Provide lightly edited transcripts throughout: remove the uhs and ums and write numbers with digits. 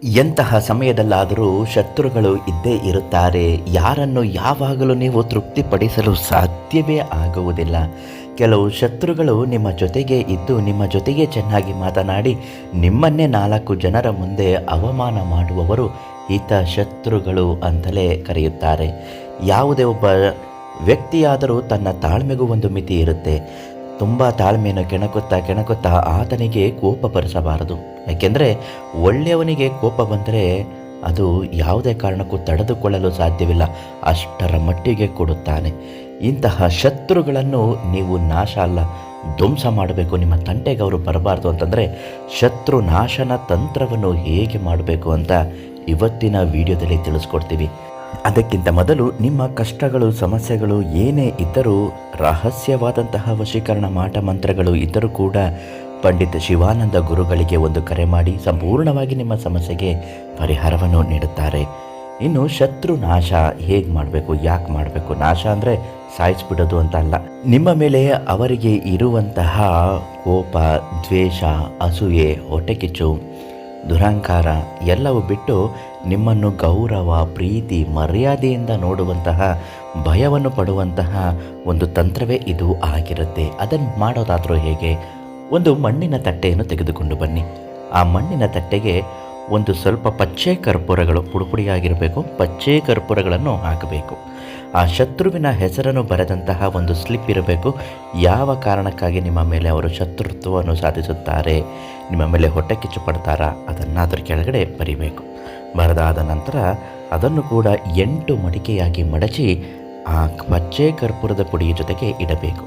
ಎಂತಹ ಸಮಯದಲ್ಲಾದರೂ ಶತ್ರುಗಳು ಇದ್ದೇ ಇರುತ್ತಾರೆ. ಯಾರನ್ನು ಯಾವಾಗಲೂ ನೀವು ತೃಪ್ತಿಪಡಿಸಲು ಸಾಧ್ಯವೇ ಆಗುವುದಿಲ್ಲ. ಕೆಲವು ಶತ್ರುಗಳು ನಿಮ್ಮ ಜೊತೆಗೆ ಇದ್ದು ನಿಮ್ಮ ಜೊತೆಗೆ ಚೆನ್ನಾಗಿ ಮಾತನಾಡಿ ನಿಮ್ಮನ್ನೇ 4 ಜನರ ಮುಂದೆ ಅವಮಾನ ಮಾಡುವವರು ಹಿತ ಶತ್ರುಗಳು ಅಂತಲೇ ಕರೆಯುತ್ತಾರೆ. ಯಾವುದೇ ಒಬ್ಬ ವ್ಯಕ್ತಿಯಾದರೂ ತನ್ನ ತಾಳ್ಮೆಗೂ ಒಂದು ಮಿತಿ ಇರುತ್ತೆ. ತುಂಬ ತಾಳ್ಮೆಯನ್ನು ಕೆಣಕುತ್ತಾ ಆತನಿಗೆ ಕೋಪ ಬರಿಸಬಾರದು. ಯಾಕೆಂದರೆ ಒಳ್ಳೆಯವನಿಗೆ ಕೋಪ ಬಂದರೆ ಅದು ಯಾವುದೇ ಕಾರಣಕ್ಕೂ ತಡೆದುಕೊಳ್ಳಲು ಸಾಧ್ಯವಿಲ್ಲ, ಅಷ್ಟರ ಮಟ್ಟಿಗೆ ಕೊಡುತ್ತಾನೆ. ಇಂತಹ ಶತ್ರುಗಳನ್ನು ನೀವು ನಾಶ ಅಲ್ಲ ಧ್ವಂಸ ಮಾಡಬೇಕು. ನಿಮ್ಮ ತಂಟೆಗೆ ಅವರು ಬರಬಾರ್ದು ಅಂತಂದರೆ ಶತ್ರು ನಾಶನ ತಂತ್ರವನ್ನು ಹೇಗೆ ಮಾಡಬೇಕು ಅಂತ ಇವತ್ತಿನ ವಿಡಿಯೋದಲ್ಲಿ ತಿಳಿಸ್ಕೊಡ್ತೀವಿ. ಅದಕ್ಕಿಂತ ಮೊದಲು ನಿಮ್ಮ ಕಷ್ಟಗಳು ಸಮಸ್ಯೆಗಳು ಏನೇ ಇದ್ದರೂ, ರಹಸ್ಯವಾದಂತಹ ವಶೀಕರಣ ಮಾಟ ಮಂತ್ರಗಳು ಇದ್ದರೂ ಕೂಡ ಪಂಡಿತ್ ಶಿವಾನಂದ ಗುರುಗಳಿಗೆ ಒಂದು ಕರೆ ಮಾಡಿ ಸಂಪೂರ್ಣವಾಗಿ ನಿಮ್ಮ ಸಮಸ್ಯೆಗೆ ಪರಿಹಾರವನ್ನು ನೀಡುತ್ತಾರೆ. ಇನ್ನು ಶತ್ರು ನಾಶ ಹೇಗೆ ಮಾಡಬೇಕು, ಯಾಕೆ ಮಾಡಬೇಕು? ನಾಶ ಅಂದರೆ ಸಾಯಿಸ್ಬಿಡೋದು ಅಂತ ಅಲ್ಲ. ನಿಮ್ಮ ಮೇಲೆ ಅವರಿಗೆ ಇರುವಂತಹ ಕೋಪ, ದ್ವೇಷ, ಅಸೂಯೆ, ಹೊಟ್ಟೆಕಿಚ್ಚು, ದುರಹಂಕಾರ ಎಲ್ಲವೂ ಬಿಟ್ಟು ನಿಮ್ಮನ್ನು ಗೌರವ, ಪ್ರೀತಿ, ಮರ್ಯಾದೆಯಿಂದ ನೋಡುವಂತಹ, ಭಯವನ್ನು ಪಡುವಂತಹ ಒಂದು ತಂತ್ರವೇ ಇದು ಆಗಿರುತ್ತೆ. ಅದನ್ನು ಮಾಡೋದಾದರೂ ಹೇಗೆ? ಒಂದು ಮಣ್ಣಿನ ತಟ್ಟೆಯನ್ನು ತೆಗೆದುಕೊಂಡು ಬನ್ನಿ. ಆ ಮಣ್ಣಿನ ತಟ್ಟೆಗೆ ಒಂದು ಸ್ವಲ್ಪ ಪಚ್ಚೆ ಕರ್ಪೂರಗಳು, ಪುಡಿಯಾಗಿರಬೇಕು, ಪಚ್ಚೆ ಕರ್ಪೂರಗಳನ್ನು ಹಾಕಬೇಕು. ಆ ಶತ್ರುವಿನ ಹೆಸರನ್ನು ಬರೆದಂತಹ ಒಂದು ಸ್ಲಿಪ್ ಇರಬೇಕು. ಯಾವ ಕಾರಣಕ್ಕಾಗಿ ನಿಮ್ಮ ಮೇಲೆ ಅವರು ಶತ್ರುತ್ವವನ್ನು ಸಾಧಿಸುತ್ತಾರೆ, ನಿಮ್ಮ ಮೇಲೆ ಹೊಟ್ಟೆ ಕಿಚ್ಚು ಪಡ್ತಾರಾ, ಅದನ್ನು ಅದರ ಕೆಳಗಡೆ ಬರಿಬೇಕು. ಬರೆದಾದ ನಂತರ ಅದನ್ನು ಕೂಡ 8 ಮಡಿಕೆಯಾಗಿ ಮಡಚಿ ಆ ಪಚ್ಚೆ ಕರ್ಪೂರದ ಪುಡಿಯ ಜೊತೆಗೆ ಇಡಬೇಕು.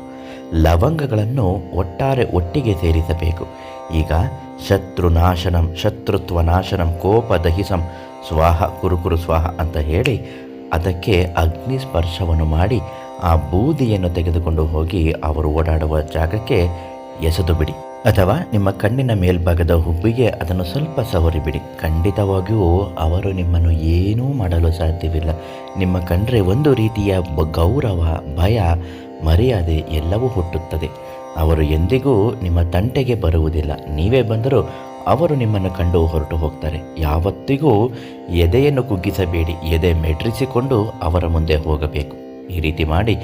ಲವಂಗಗಳನ್ನು ಒಟ್ಟಿಗೆ ಸೇರಿಸಬೇಕು. ಈಗ ಶತ್ರುನಾಶನಂ, ಶತ್ರುತ್ವ ನಾಶನಂ, ಕೋಪ ದಹಿಸಂ, ಸ್ವಾಹ ಕುರುಕುರು ಸ್ವಾಹ ಅಂತ ಹೇಳಿ ಅದಕ್ಕೆ ಅಗ್ನಿ ಸ್ಪರ್ಶವನ್ನು ಮಾಡಿ ಆ ಬೂದಿಯನ್ನು ತೆಗೆದುಕೊಂಡು ಹೋಗಿ ಅವರು ಓಡಾಡುವ ಜಾಗಕ್ಕೆ ಎಸೆದು ಬಿಡಿ. ಅಥವಾ ನಿಮ್ಮ ಕಣ್ಣಿನ ಮೇಲ್ಭಾಗದ ಹುಬ್ಬಿಗೆ ಅದನ್ನು ಸ್ವಲ್ಪ ಸವರಿಬಿಡಿ. ಖಂಡಿತವಾಗಿಯೂ ಅವರು ನಿಮ್ಮನ್ನು ಏನೂ ಮಾಡಲು ಸಾಧ್ಯವಿಲ್ಲ. ನಿಮ್ಮ ಕಂಡ್ರೆ ಒಂದು ರೀತಿಯ ಗೌರವ, ಭಯ, ಮರ್ಯಾದೆ ಎಲ್ಲವೂ ಹುಟ್ಟುತ್ತದೆ. ಅವರು ಎಂದಿಗೂ ನಿಮ್ಮ ತಂಟೆಗೆ ಬರುವುದಿಲ್ಲ. ನೀವೇ ಬಂದರೂ ಅವರು ನಿಮ್ಮನ್ನು ಕಂಡು ಹೊರಟು ಹೋಗ್ತಾರೆ. ಯಾವತ್ತಿಗೂ ಎದೆಯನ್ನು ಕುಗ್ಗಿಸಬೇಡಿ, ಎದೆ ಮೆಟ್ರಿಸಿಕೊಂಡು ಅವರ ಮುಂದೆ ಹೋಗಬೇಕು. ಈ ರೀತಿ ಮಾಡಿ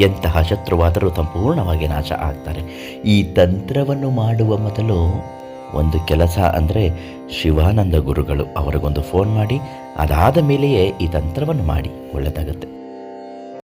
ಎಂತಹ ಶತ್ರುವಾದರೂ ಸಂಪೂರ್ಣವಾಗಿ ನಾಶ ಆಗ್ತಾರೆ. ಈ ತಂತ್ರವನ್ನು ಮಾಡುವ ಮೊದಲು ಒಂದು ಕೆಲಸ ಅಂದರೆ ಶಿವಾನಂದ ಗುರುಗಳು ಅವರಿಗೊಂದು ಫೋನ್ ಮಾಡಿ, ಅದಾದ ಮೇಲೆಯೇ ಈ ತಂತ್ರವನ್ನು ಮಾಡಿ, ಒಳ್ಳೆಯದಾಗುತ್ತೆ.